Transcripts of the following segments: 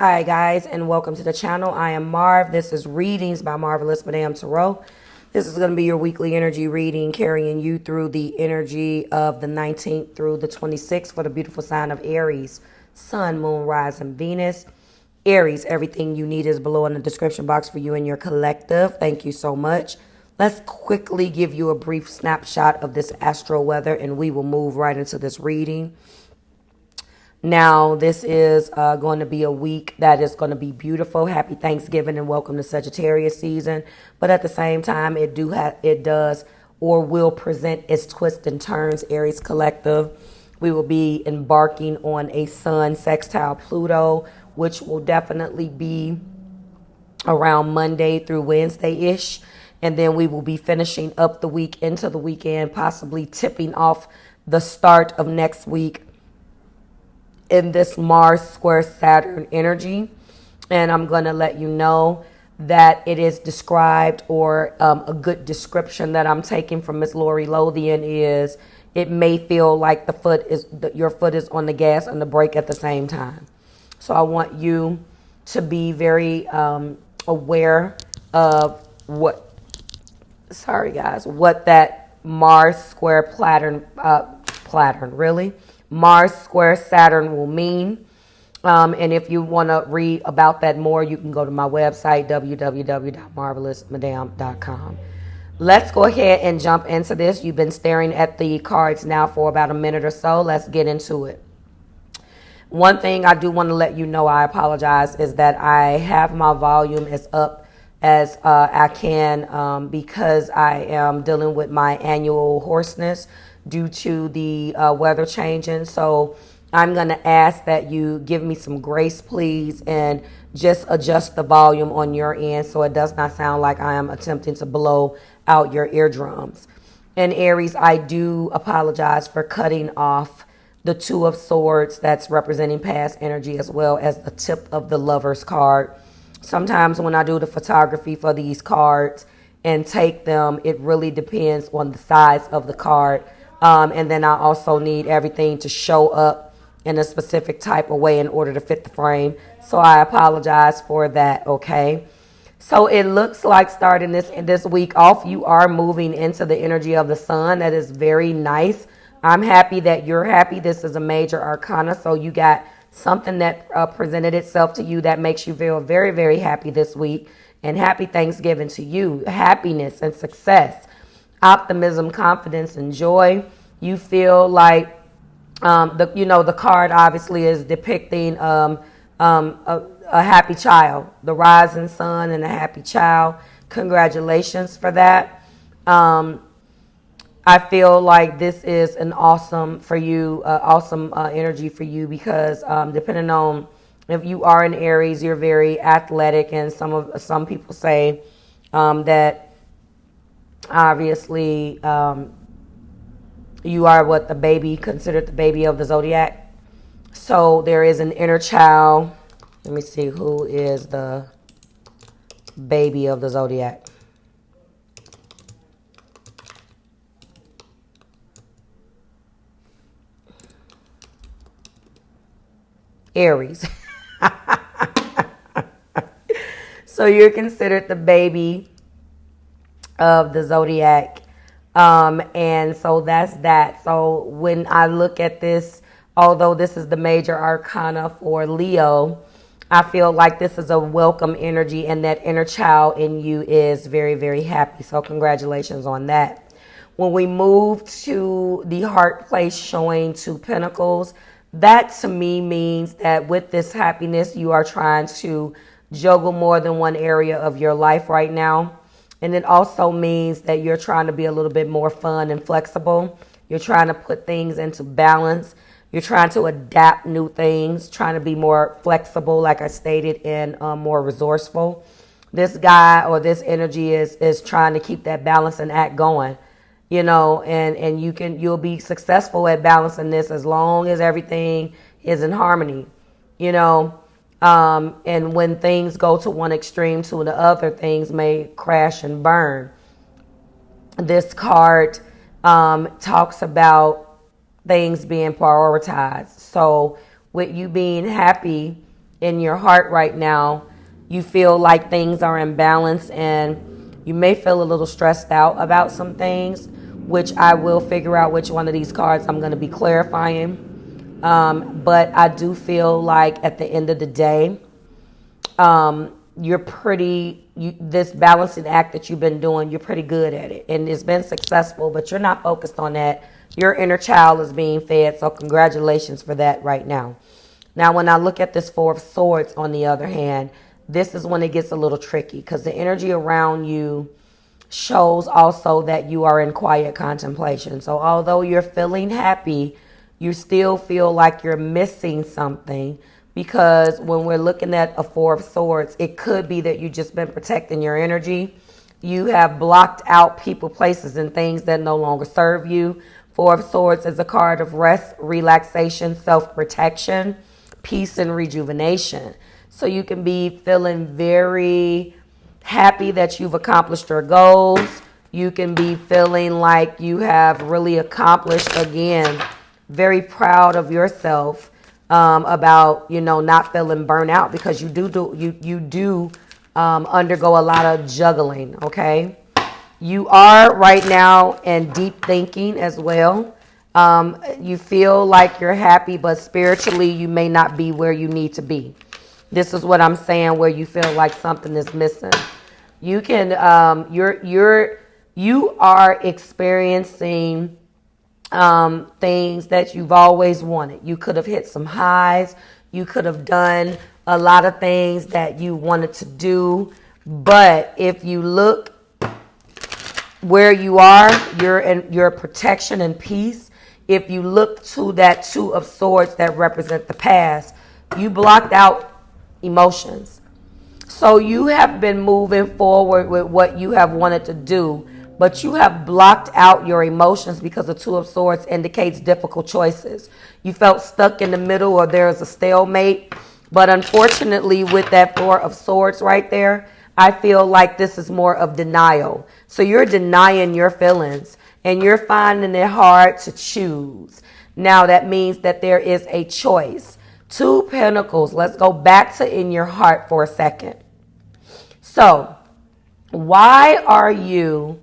Hi guys, and welcome to the channel. I am Marv. This is Readings by Marvelous Madame Tarot. This is going to be your weekly energy reading, carrying you through the energy of the 19th through the 26th for the beautiful sign of Aries. Sun, Moon, Rising, Venus. Aries, everything you need is below in the description box for you and your collective. Thank you so much. Let's quickly give you a brief snapshot of this astro weather, and we will move right into this reading. Now, this is going to be a week that is going to be beautiful. Happy Thanksgiving and welcome to Sagittarius season. But at the same time, it does or will present its twists and turns, Aries collective. We will be embarking on a Sun sextile Pluto, which will definitely be around Monday through Wednesday-ish. And then we will be finishing up the week into the weekend, possibly tipping off the start of next week in this Mars square Saturn energy. And I'm going to let you know that it is described, or a good description that I'm taking from Miss Lori Lothian is, it may feel like your foot is on the gas and the brake at the same time. So I want you to be very aware of what that Mars square Mars square Saturn will mean. And if you want to read about that more, you can go to my website, www.marvelousmadame.com. Let's go ahead and jump into this. You've been staring at the cards now for about a minute or so. Let's get into it. One thing I do want to let you know, I apologize, is that I have my volume as up as I can because I am dealing with my annual hoarseness due to the weather changing. So I'm going to ask that you give me some grace, please, and just adjust the volume on your end so it does not sound like I am attempting to blow out your eardrums. And Aries, I do apologize for cutting off the Two of Swords that's representing past energy, as well as the tip of the Lover's card. Sometimes when I do the photography for these cards and take them, it really depends on the size of the card. And then I also need everything to show up in a specific type of way in order to fit the frame. So I apologize for that, okay? So it looks like starting this week off, you are moving into the energy of the Sun. That is very nice. I'm happy that you're happy. This is a major arcana, so you got something that presented itself to you that makes you feel very, very happy this week. And happy Thanksgiving to you. Happiness and success, optimism, confidence, and joy. You feel like the card obviously is depicting a happy child, the rising sun and a happy child. Congratulations for that. I feel like this is an awesome energy for you because depending on if you are an Aries, you're very athletic, and some people say that obviously you are considered the baby of the zodiac. So there is an inner child. Let me see who is the baby of the zodiac. Aries. So you're considered the baby of the zodiac. And so that's that. So when I look at this, although this is the major arcana for Leo, I feel like this is a welcome energy, and that inner child in you is very, very happy. So congratulations on that. When we move to the heart place showing 2 pentacles, that to me means that with this happiness, you are trying to juggle more than one area of your life right now. And it also means that you're trying to be a little bit more fun and flexible. You're trying to put things into balance. You're trying to adapt new things, trying to be more flexible, like I stated, and more resourceful. This guy or this energy is trying to keep that balance and act going, and you'll be successful at balancing this as long as everything is in harmony, and when things go to one extreme to the other, things may crash and burn. This card talks about things being prioritized. So with you being happy in your heart right now, you feel like things are in balance, and you may feel a little stressed out about some things, which I will figure out which one of these cards I'm going to be clarifying. But I do feel like at the end of the day, this balancing act that you've been doing, you're pretty good at it, and it's been successful, but you're not focused on that. Your inner child is being fed, so congratulations for that right now. Now, when I look at this Four of Swords, on the other hand, this is when it gets a little tricky, because the energy around you shows also that you are in quiet contemplation. So although you're feeling happy, you still feel like you're missing something, because when we're looking at a Four of Swords, it could be that you've just been protecting your energy. You have blocked out people, places, and things that no longer serve you. Four of Swords is a card of rest, relaxation, self-protection, peace, and rejuvenation. So you can be feeling very happy that you've accomplished your goals. You can be feeling like you have really accomplished, again, very proud of yourself about, not feeling burnt out, because you do undergo a lot of juggling, okay? You are right now in deep thinking as well. You feel like you're happy, but spiritually you may not be where you need to be. This is what I'm saying, where you feel like something is missing. You can, you are experiencing things that you've always wanted. You could have hit some highs. You could have done a lot of things that you wanted to do. But if you look where you are, you're in your protection and peace. If you look to that Two of Swords that represent the past, you blocked out emotions. So you have been moving forward with what you have wanted to do, but you have blocked out your emotions, because the Two of Swords indicates difficult choices. You felt stuck in the middle, or there's a stalemate. But unfortunately, with that Four of Swords right there, I feel like this is more of denial. So you're denying your feelings, and you're finding it hard to choose. Now that means that there is a choice. Two Pentacles. Let's go back to in your heart for a second. So why are you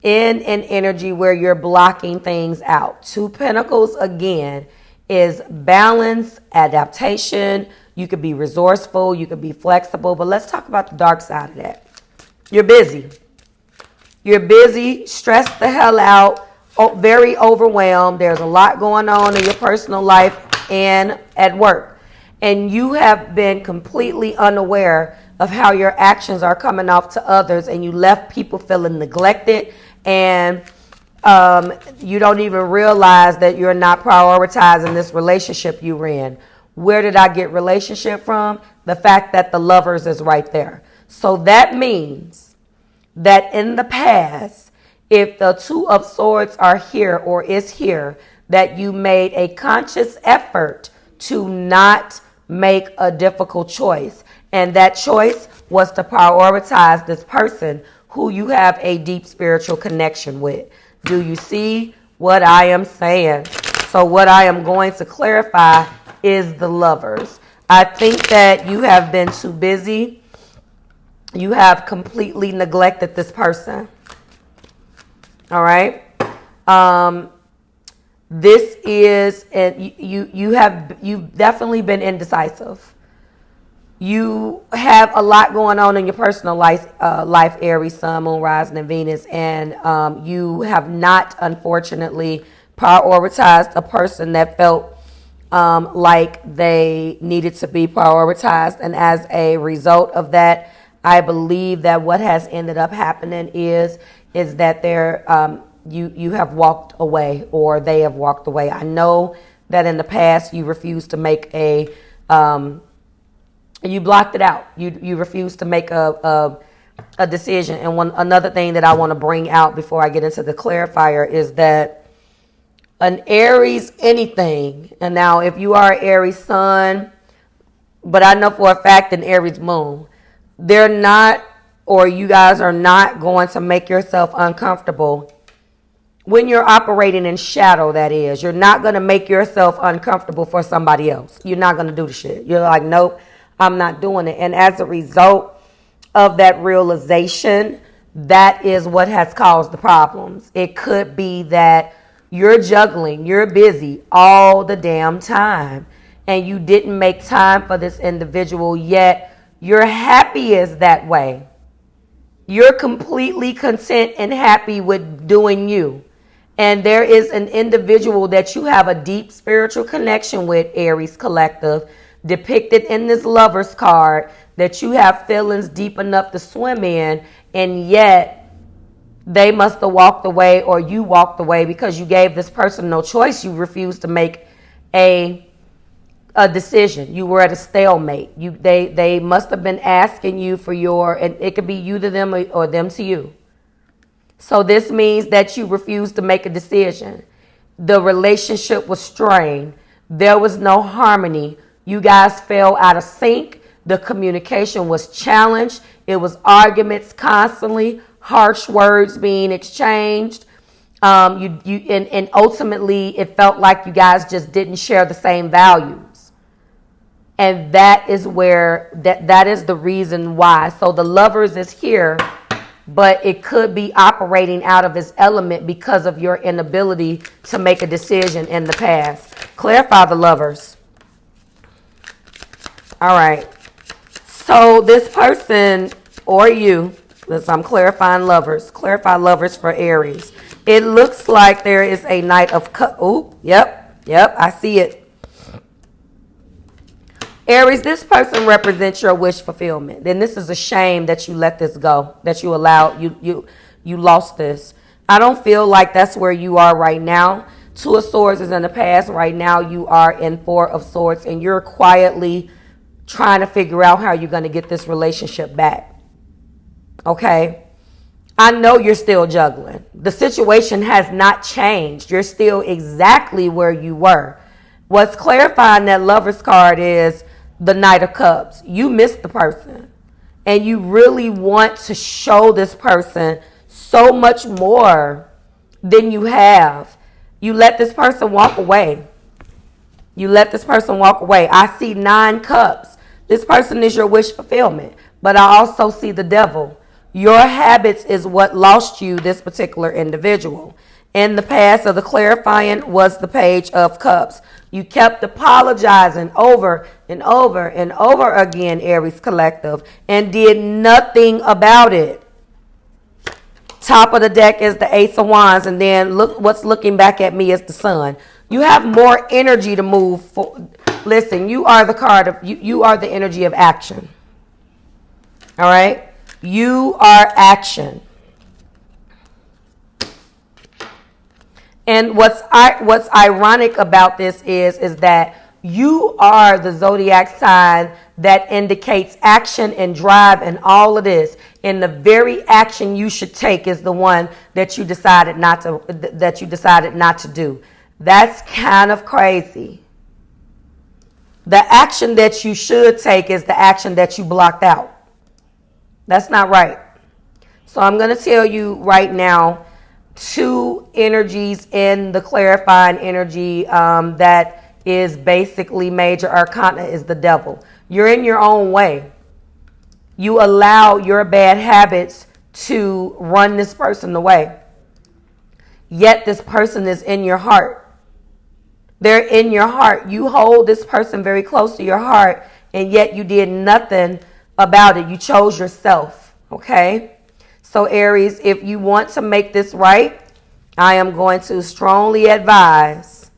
in an energy where you're blocking things out? Two Pentacles, again, is balance, adaptation. You could be resourceful, you could be flexible, but let's talk about the dark side of that. You're busy. You're busy, stressed the hell out, very overwhelmed. There's a lot going on in your personal life and at work. And you have been completely unaware of how your actions are coming off to others, and you left people feeling neglected, and you don't even realize that you're not prioritizing this relationship you were in. Where did I get relationship from? The fact that the Lovers is right there. So that means that in the past, if the Two of Swords are here or is here, that you made a conscious effort to not make a difficult choice. And that choice was to prioritize this person who you have a deep spiritual connection with. Do you see what I am saying? So what I am going to clarify is the Lovers. I think that you have been too busy. You have completely neglected this person. All right. This is, and you've definitely been indecisive. You have a lot going on in your personal life, Aries, Sun, Moon, Rising, and Venus, and you have not, unfortunately, prioritized a person that felt like they needed to be prioritized. And as a result of that, I believe that what has ended up happening is that you have walked away, or they have walked away. I know that in the past you refused to make you blocked it out. You refused to make a decision. And another thing that I want to bring out before I get into the clarifier is that an Aries anything, and now if you are an Aries Sun, but I know for a fact an Aries Moon, they're not, or you guys are not going to make yourself uncomfortable when you're operating in shadow. That is, you're not going to make yourself uncomfortable for somebody else. You're not going to do the shit. You're like, nope, I'm not doing it. And as a result of that realization, that is what has caused the problems. It could be that you're juggling, you're busy all the damn time, and you didn't make time for this individual, yet you're happy as that way. You're completely content and happy with doing you. And there is an individual that you have a deep spiritual connection with, Aries Collective, depicted in this Lover's card, that you have feelings deep enough to swim in, and yet they must have walked away, or you walked away because you gave this person no choice. You refused to make a decision. You were at a stalemate. They must have been asking you for and it could be you to them or them to you. So this means that you refused to make a decision. The relationship was strained. There was no harmony. You guys fell out of sync. The communication was challenged. It was arguments constantly, harsh words being exchanged. And ultimately it felt like you guys just didn't share the same values. And that is where that is the reason why. So the Lovers is here, but it could be operating out of its element because of your inability to make a decision in the past. Clarify the Lovers. All right. So this person or you, I'm clarifying Lovers. Clarify Lovers for Aries. It looks like there is a Knight of Cups. Oh, yep, I see it. Aries, this person represents your wish fulfillment. Then this is a shame that you let this go, that you allowed, you lost this. I don't feel like that's where you are right now. Two of Swords is in the past. Right now you are in Four of Swords, and you're quietly trying to figure out how you're going to get this relationship back. Okay? I know you're still juggling. The situation has not changed. You're still exactly where you were. What's clarifying that Lover's card is the Knight of Cups. You missed the person, and you really want to show this person so much more than you have. You let this person walk away. I see 9 cups. This person is your wish fulfillment, but I also see the Devil. Your habits is what lost you this particular individual. In the past, of the clarifying was the Page of Cups. You kept apologizing over and over and over again, Aries Collective, and did nothing about it. Top of the deck is the Ace of Wands, and then look what's looking back at me is the Sun. You have more energy to move for. Listen, you are the card of you are the energy of action. All right? You are action. And what's ironic about this is that you are the zodiac sign that indicates action and drive and all of this. And the very action you should take is the one that you decided not to do. That's kind of crazy. The action that you should take is the action that you blocked out. That's not right. So I'm going to tell you right now, 2 energies in the clarifying energy that is basically major arcana is the Devil. You're in your own way. You allow your bad habits to run this person away. Yet this person is in your heart. They're in your heart. You hold this person very close to your heart, and yet you did nothing about it. You chose yourself. Okay? So Aries, if you want to make this right, I am going to strongly advise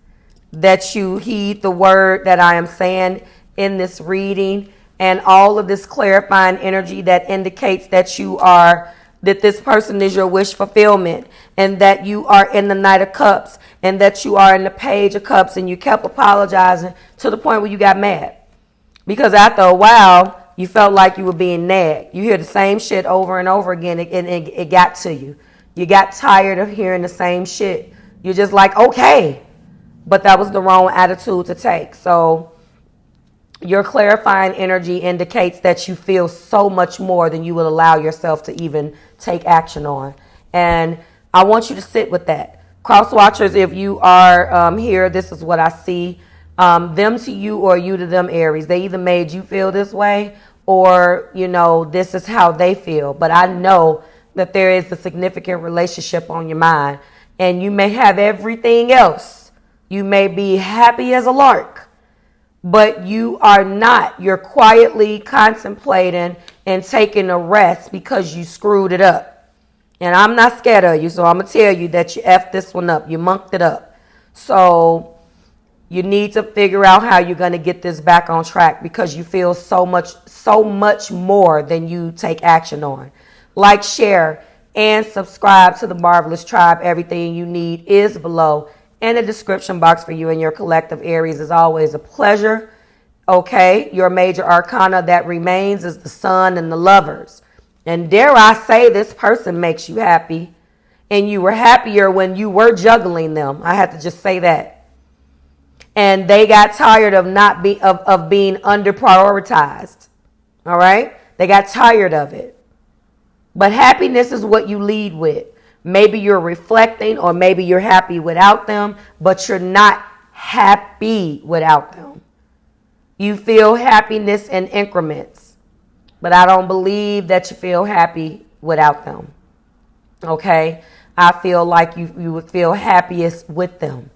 that you heed the word that I am saying in this reading, and all of this clarifying energy that indicates that that this person is your wish fulfillment, and that you are in the Knight of Cups, and that you are in the Page of Cups, and you kept apologizing to the point where you got mad. Because after a while, you felt like you were being nagged. You hear the same shit over and over again, and it got to you. You got tired of hearing the same shit. You're just like, okay. But that was the wrong attitude to take. So your clarifying energy indicates that you feel so much more than you will allow yourself to even take action on. And I want you to sit with that. Cross watchers, if you are here, this is what I see. Them to you or you to them, Aries. They either made you feel this way or, you know, this is how they feel. But I know that there is a significant relationship on your mind, and you may have everything else. You may be happy as a lark, but you are not. You're quietly contemplating and taking a rest because you screwed it up. And I'm not scared of you, so I'm going to tell you that you effed this one up. You monked it up. So you need to figure out how you're going to get this back on track, because you feel so much more than you take action on. Like, share, and subscribe to the Marvelous Tribe. Everything you need is below in the description box for you and your collective, Aries. Is always a pleasure. Okay, your major arcana that remains is the Sun and the Lovers. And dare I say, this person makes you happy, and you were happier when you were juggling them. I have to just say that. And they got tired of of being under prioritized. All right, they got tired of it. But happiness is what you lead with. Maybe you're reflecting, or maybe you're happy without them, but you're not happy without them. You feel happiness in increments, but I don't believe that you feel happy without them. Okay? I feel like you would feel happiest with them.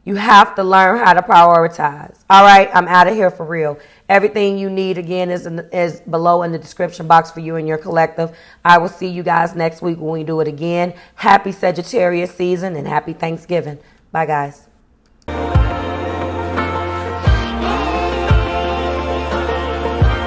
You have to learn how to prioritize. All right, I'm out of here for real. Everything you need, again, is below in the description box for you and your collective. I will see you guys next week when we do it again. Happy Sagittarius season and happy Thanksgiving. Bye, guys.